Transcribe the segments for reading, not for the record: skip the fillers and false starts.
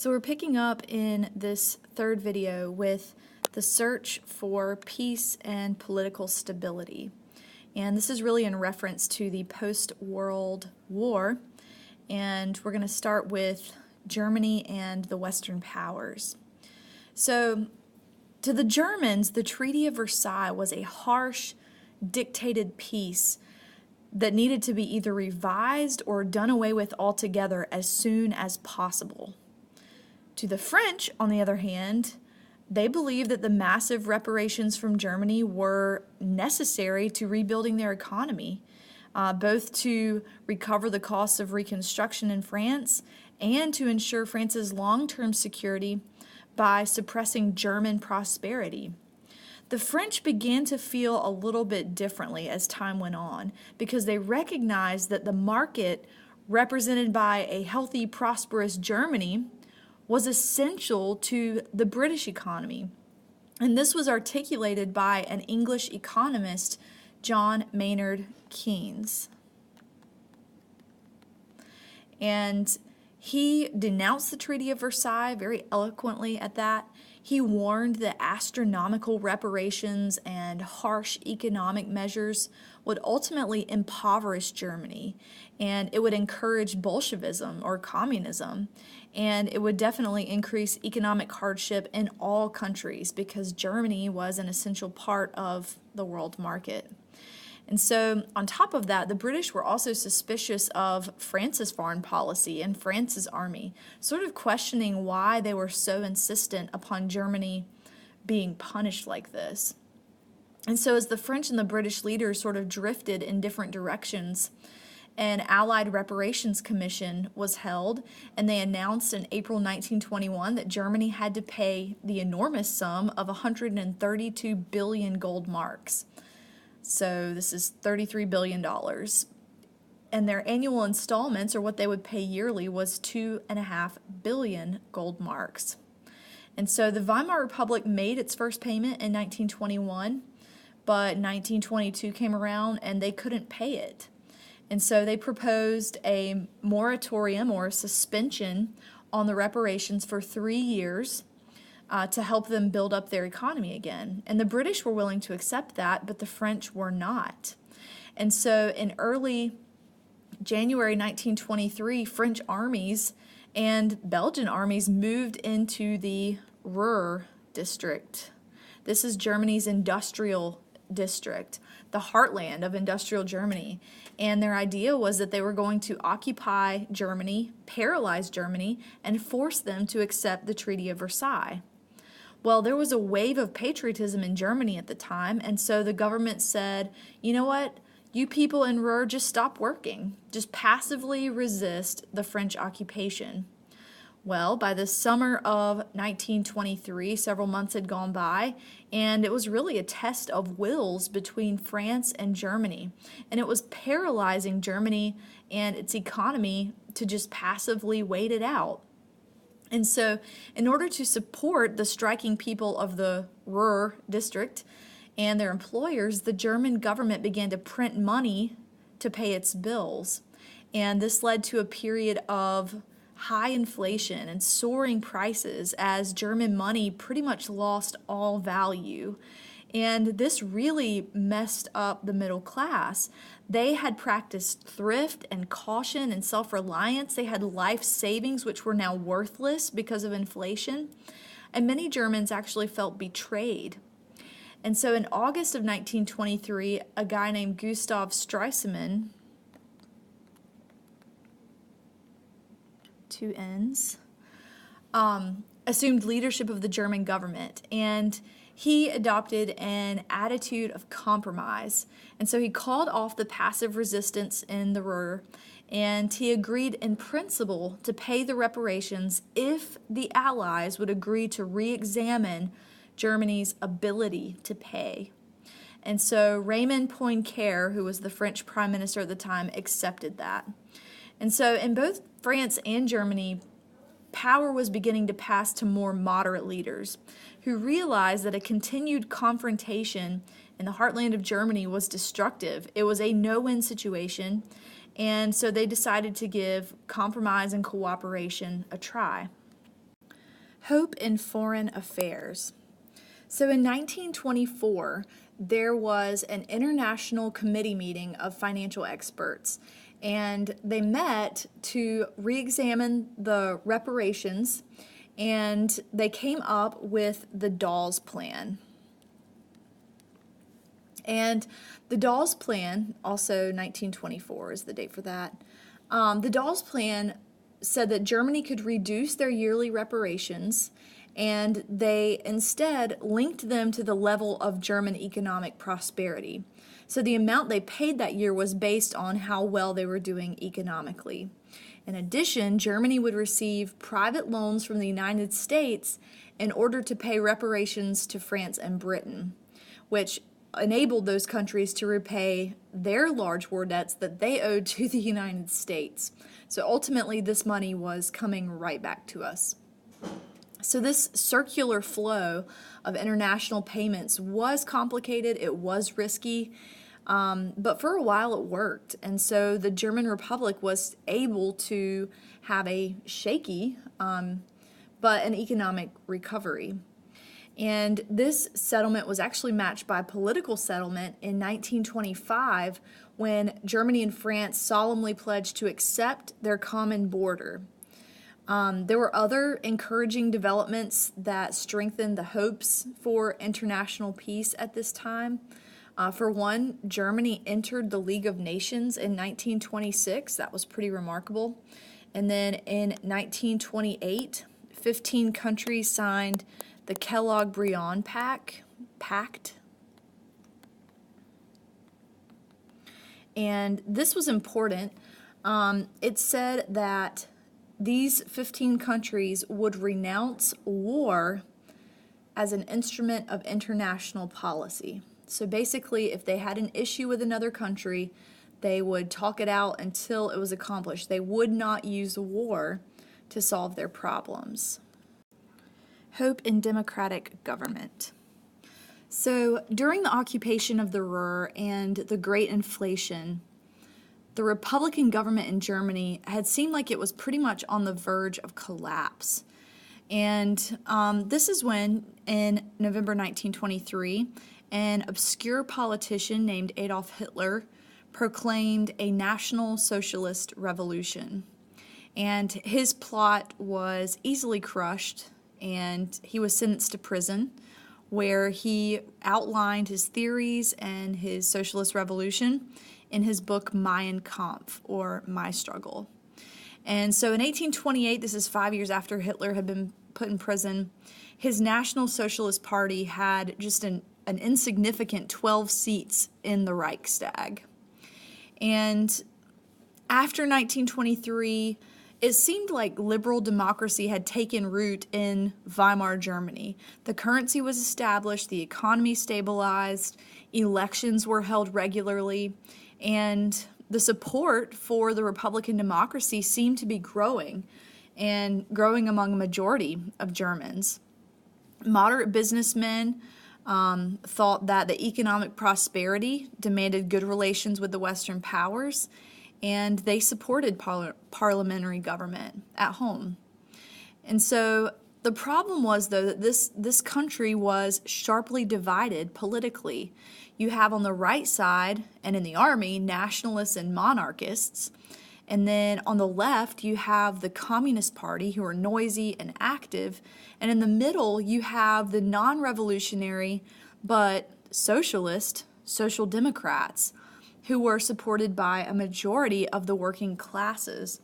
So we're picking up in this third video with the search for peace and political stability. And this is really in reference to the post-World War. And we're going to start with Germany and the Western powers. So to the Germans, the Treaty of Versailles was a harsh, dictated peace that needed to be either revised or done away with altogether as soon as possible. To the French, on the other hand, they believed that the massive reparations from Germany were necessary to rebuilding their economy, both to recover the costs of reconstruction in France and to ensure France's long-term security by suppressing German prosperity. The French began to feel a little bit differently as time went on because they recognized that the market represented by a healthy, prosperous Germany was essential to the British economy. And this was articulated by an English economist, John Maynard Keynes. And he denounced the Treaty of Versailles very eloquently at that. He warned that astronomical reparations and harsh economic measures would ultimately impoverish Germany, and it would encourage Bolshevism or communism, and it would definitely increase economic hardship in all countries because Germany was an essential part of the world market. And so, on top of that, the British were also suspicious of France's foreign policy and France's army, sort of questioning why they were so insistent upon Germany being punished like this. And so, as the French and the British leaders sort of drifted in different directions, an Allied Reparations Commission was held, and they announced in April 1921 that Germany had to pay the enormous sum of 132 billion gold marks. So this is $33 billion. And their annual installments, or what they would pay yearly, was 2.5 billion gold marks. And so the Weimar Republic made its first payment in 1921, but 1922 came around and they couldn't pay it. And so they proposed a moratorium or a suspension on the reparations for 3 years to help them build up their economy again. And the British were willing to accept that, but the French were not. And so in early January 1923, French armies and Belgian armies moved into the Ruhr district. This is Germany's industrial district, the heartland of industrial Germany. And their idea was that they were going to occupy Germany, paralyze Germany, and force them to accept the Treaty of Versailles. Well, there was a wave of patriotism in Germany at the time, and so the government said, you know what, you people in Ruhr, just stop working. Just passively resist the French occupation. Well, by the summer of 1923, several months had gone by, and it was really a test of wills between France and Germany. And it was paralyzing Germany and its economy to just passively wait it out. And so, in order to support the striking people of the Ruhr district and their employers, the German government began to print money to pay its bills. And this led to a period of high inflation and soaring prices as German money pretty much lost all value. And this really messed up the middle class. They had practiced thrift and caution and self-reliance. They had life savings, which were now worthless because of inflation. And many Germans actually felt betrayed. And so in August of 1923, a guy named Gustav Stresemann, two N's, assumed leadership of the German government. And he adopted an attitude of compromise. And so he called off the passive resistance in the Ruhr, and he agreed in principle to pay the reparations if the Allies would agree to re-examine Germany's ability to pay. And so Raymond Poincaré, who was the French prime minister at the time, accepted that. And so in both France and Germany, power was beginning to pass to more moderate leaders who realized that a continued confrontation in the heartland of Germany was destructive. It was a no-win situation, and so they decided to give compromise and cooperation a try. Hope in foreign affairs. So in 1924, there was an international committee meeting of financial experts, and they met to re-examine the reparations, and they came up with the Dawes Plan. And the Dawes Plan, also 1924 is the date for that, the Dawes Plan said that Germany could reduce their yearly reparations, and they instead linked them to the level of German economic prosperity. So the amount they paid that year was based on how well they were doing economically. In addition, Germany would receive private loans from the United States in order to pay reparations to France and Britain, which enabled those countries to repay their large war debts that they owed to the United States. So ultimately, this money was coming right back to us. So this circular flow of international payments was complicated, it was risky, but for a while it worked. And so the German Republic was able to have a shaky, but an economic recovery. And this settlement was actually matched by a political settlement in 1925 when Germany and France solemnly pledged to accept their common border. There were other encouraging developments that strengthened the hopes for international peace at this time. For one, Germany entered the League of Nations in 1926. That was pretty remarkable. And then in 1928, 15 countries signed the Kellogg-Briand Pact. And this was important. It said that these 15 countries would renounce war as an instrument of international policy. So basically, if they had an issue with another country, they would talk it out until it was accomplished. They would not use war to solve their problems. Hope in democratic government. So during the occupation of the Ruhr and the Great Inflation, the Republican government in Germany had seemed like it was pretty much on the verge of collapse. And this is when, in November 1923, an obscure politician named Adolf Hitler proclaimed a National Socialist Revolution. And his plot was easily crushed, and he was sentenced to prison, where he outlined his theories and his socialist revolution in his book Mein Kampf, or My Struggle. And so in 1828, this is 5 years after Hitler had been put in prison, his National Socialist Party had just an insignificant 12 seats in the Reichstag. And after 1923, it seemed like liberal democracy had taken root in Weimar Germany. The currency was established, the economy stabilized, elections were held regularly, and the support for the Republican democracy seemed to be growing, and growing among a majority of Germans. Moderate businessmen thought that the economic prosperity demanded good relations with the Western powers, and they supported parliamentary government at home. And so the problem was, though, that this country was sharply divided politically. You have on the right side, and in the army, nationalists and monarchists. And then on the left, you have the Communist Party, who are noisy and active. And in the middle, you have the non-revolutionary but socialist Social Democrats, who were supported by a majority of the working classes.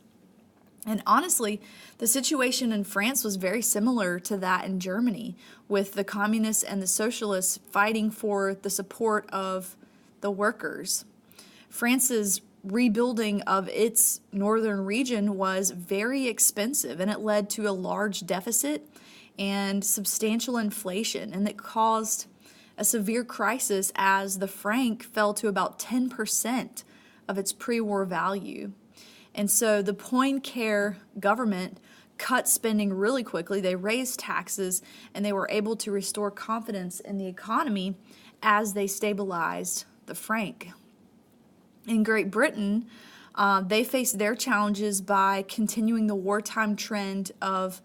And honestly, the situation in France was very similar to that in Germany, with the communists and the socialists fighting for the support of the workers. France's rebuilding of its northern region was very expensive, and it led to a large deficit and substantial inflation, and it caused a severe crisis as the franc fell to about 10% of its pre-war value. And so the Poincaré government cut spending really quickly. They raised taxes, and they were able to restore confidence in the economy as they stabilized the franc. In Great Britain, they faced their challenges by continuing the wartime trend of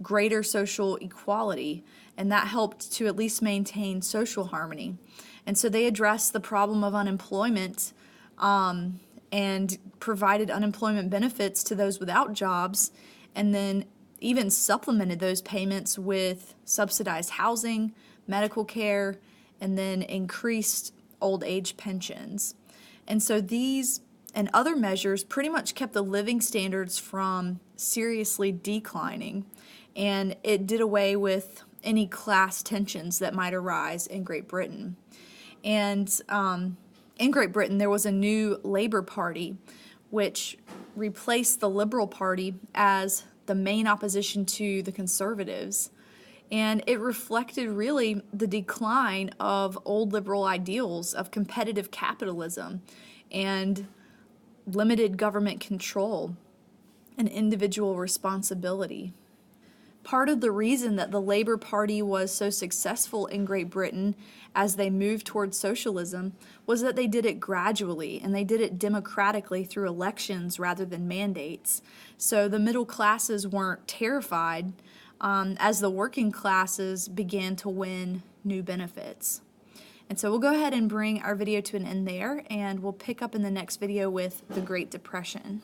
greater social equality, and that helped to at least maintain social harmony. And so they addressed the problem of unemployment and provided unemployment benefits to those without jobs, and then even supplemented those payments with subsidized housing, medical care, and then increased old age pensions. And so these and other measures pretty much kept the living standards from seriously declining, and it did away with any class tensions that might arise in Great Britain. And in Great Britain, there was a new Labour Party, which replaced the Liberal Party as the main opposition to the Conservatives. And it reflected really the decline of old liberal ideals of competitive capitalism and limited government control and individual responsibility. Part of the reason that the Labour Party was so successful in Great Britain as they moved towards socialism was that they did it gradually, and they did it democratically through elections rather than mandates. So the middle classes weren't terrified as the working classes began to win new benefits. And so we'll go ahead and bring our video to an end there, and we'll pick up in the next video with the Great Depression.